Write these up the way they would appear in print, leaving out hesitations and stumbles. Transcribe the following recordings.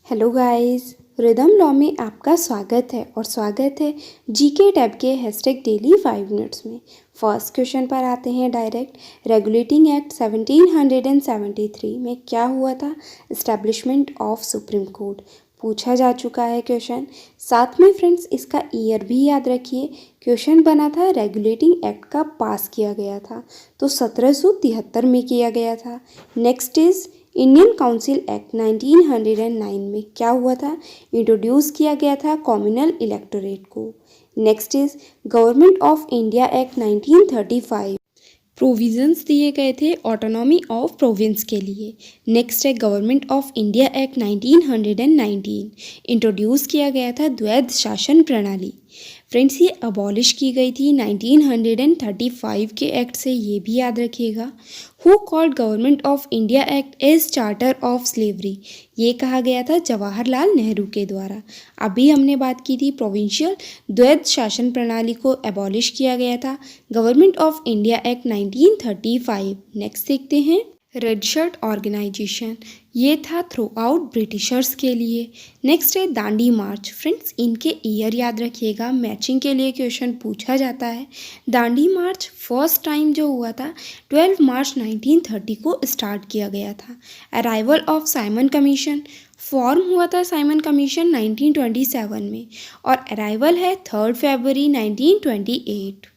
Hello guys, rhythm law में आपका स्वागत है और स्वागत है जीके टैब के हैशटैग डेली 5 मिनट्स में। फर्स्ट क्वेश्चन पर आते हैं डायरेक्ट। रेगुलेटिंग एक्ट 1773 में क्या हुआ था? इस्टेब्लिशमेंट ऑफ सुप्रीम कोर्ट पूछा जा चुका है क्वेश्चन। साथ में फ्रेंड्स इसका ईयर भी याद रखिए। क्वेश्चन बना था रेगुलेटिंग एक्ट का पास किया गया था तो 1773 में किया गया था। Next is Indian council act 1909 में क्या हुआ था? इंट्रोड्यूस किया गया था कॉम्युनल इलेक्टोरेट को। Next is government of India act 1935 provisions दिए गए थे ऑटोनॉमी ऑफ प्रोविंस के लिए। नेक्स्ट है government of India act 1919 introduce किया गया था द्वैध शासन प्रणाली। फ्रेंड्स ये अबॉलिश की गई थी 1935 के एक्ट से, ये भी याद रखिएगा। Who called Government of India Act as charter of slavery? ये कहा गया था जवाहरलाल नेहरू के द्वारा। अभी हमने बात की थी प्रोविंशियल द्वैध शासन प्रणाली को अबॉलिश किया गया था government of India act 1935। Next देखते हैं रेड शर्ट ऑर्गेनाइजेशन, ये था थ्रू आउट ब्रिटिशर्स के लिए। नेक्स्ट है दांडी मार्च। फ्रेंड्स इनके ईयर याद रखिएगा, मैचिंग के लिए क्वेश्चन पूछा जाता है। दांडी मार्च फर्स्ट टाइम जो हुआ था 12 मार्च 1930 को स्टार्ट किया गया था। Arrival of Simon commission, form हुआ था साइमन कमीशन 1927 में और अराइवल है 3 फरवरी 1928।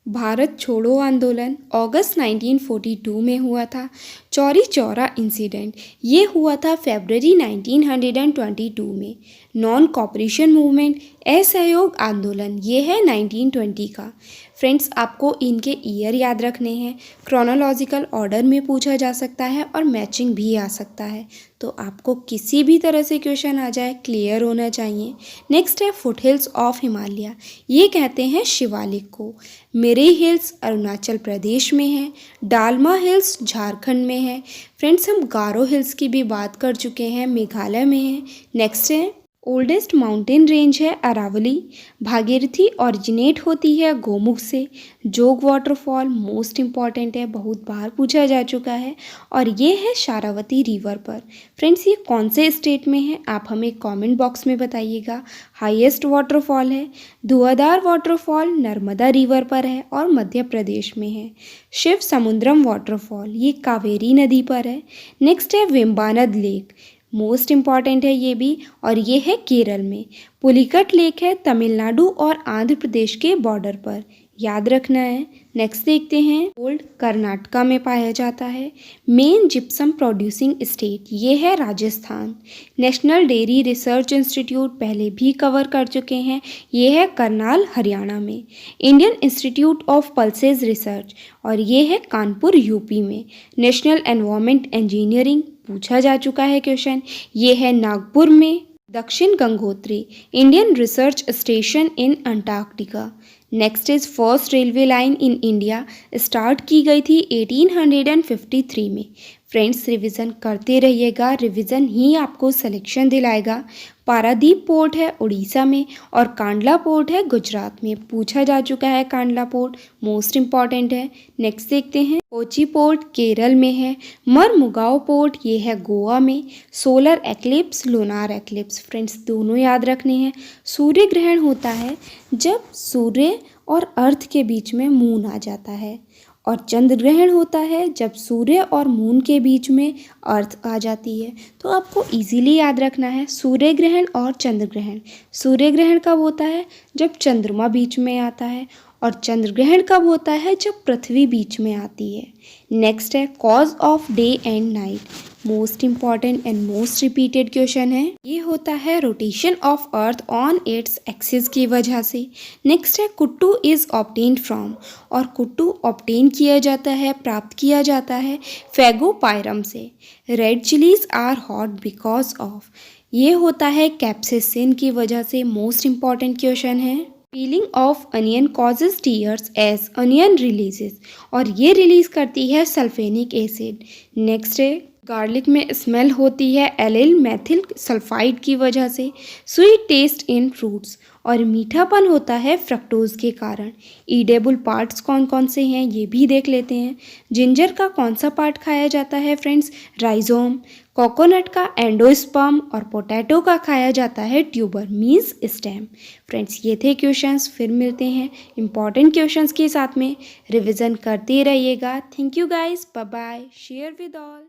भारत छोड़ो आंदोलन अगस्त 1942 में हुआ था। चौरी चौरा इंसिडेंट ये हुआ था फरवरी 1922 में। नॉन कॉपरेशन मूवमेंट असहयोग आंदोलन ये है 1920 का। फ्रेंड्स आपको इनके ईयर याद रखने हैं। क्रोनोलॉजिकल ऑर्डर में पूछा जा सकता है और मैचिंग भी आ सकता है, तो आपको किसी भी तरह से क्वेश्चन आ जाए क्लियर होना चाहिए। नेक्स्ट है फुट हिल्स ऑफ हिमालय, ये कहते हैं शिवालिक को। मिरी हिल्स अरुणाचल प्रदेश में है, डालमा हिल्स झारखंड में है। फ्रेंड्स हम गारो हिल्स की भी बात कर चुके हैं, मेघालय में है। नेक्स्ट है ओल्डेस्ट माउंटेन रेंज है अरावली। भागीरथी ओरिजिनेट होती है गोमुख से। जोग वाटरफॉल मोस्ट इम्पॉर्टेंट है, बहुत बार पूछा जा चुका है और ये है शारावती रिवर पर। फ्रेंड्स ये कौन से स्टेट में है आप हमें कमेंट बॉक्स में बताइएगा। हाईएस्ट वाटरफॉल है धुआंधार वाटरफॉल नर्मदा रिवर पर है और मध्य प्रदेश में है। शिव समुद्रम वाटरफॉल ये कावेरी नदी पर है। नेक्स्ट है वेम्बानद लेक, मोस्ट इम्पॉर्टेंट है ये भी और ये है केरल में। पुलिकट लेक है तमिलनाडु और आंध्र प्रदेश के बॉर्डर पर, याद रखना है। नेक्स्ट देखते हैं गोल्ड कर्नाटका में पाया जाता है। मेन जिप्सम प्रोड्यूसिंग स्टेट ये है Rajasthan. National dairy research institute पहले भी कवर कर चुके हैं, ये है करनाल हरियाणा में। Indian institute of pulses research और ये है कानपुर यूपी में। नेशनल एनवायरमेंट इंजीनियरिंग पूछा जा चुका है क्वेश्चन, ये है नागपुर में। दक्षिण Gangotri Indian research station in Antarctica. Next is first railway line in India start की गई थी 1853 में। फ्रेंड्स रिवीजन करते रहिएगा, रिवीजन ही आपको सिलेक्शन दिलाएगा। पारादीप पोर्ट है उड़ीसा में और कांडला पोर्ट है गुजरात में। पूछा जा चुका है कांडला पोर्ट, मोस्ट इम्पॉर्टेंट है। नेक्स्ट देखते हैं कोची पोर्ट केरल में है। मरमुगाओ पोर्ट ये है गोवा में। Solar eclipse lunar eclipse friends दोनों याद रखने हैं। सूर्य ग्रहण होता है जब सूर्य और अर्थ के बीच में मून आ जाता है और चंद्र ग्रहण होता है जब सूर्य और मून के बीच में अर्थ आ जाती है। तो आपको इजीली याद रखना है सूर्य ग्रहण और चंद्र ग्रहण। सूर्य ग्रहण कब होता है? जब चंद्रमा बीच में आता है और चंद्र ग्रहण कब होता है? जब पृथ्वी बीच में आती है। नेक्स्ट है cause of day and night, most important and most repeated question है। ये होता है rotation of earth on its axis की वजह से। नेक्स्ट है कुट्टू इज ऑब्टेन्ड फ्रॉम, और कुट्टू ऑब्टेन किया जाता है, प्राप्त किया जाता है फैगोपायरम से। Red chillies are hot because of, ये होता है कैप्सिसिन की वजह से। मोस्ट इम्पॉर्टेंट क्वेश्चन है। Peeling of onion causes tears as onion releases, और ये रिलीज करती है सल्फेनिक एसिड। नेक्स्ट है गार्लिक में स्मेल होती है एलिल मेथिल सल्फाइड की वजह से। स्वीट टेस्ट इन फ्रूट्स, और मीठापन होता है फ्रक्टोज के कारण। ईडेबल पार्ट्स कौन कौन से हैं ये भी देख लेते हैं। जिंजर का कौन सा पार्ट खाया जाता है फ्रेंड्स? राइजोम। कोकोनट का एंडोस्पर्म और पोटैटो का खाया जाता है ट्यूबर मीन्स स्टेम। फ्रेंड्स, ये थे क्वेश्चंस। फिर मिलते हैं इंपॉर्टेंट क्वेश्चंस के साथ में। रिवीजन करते रहिएगा। Thank you guys, bye bye, share with all.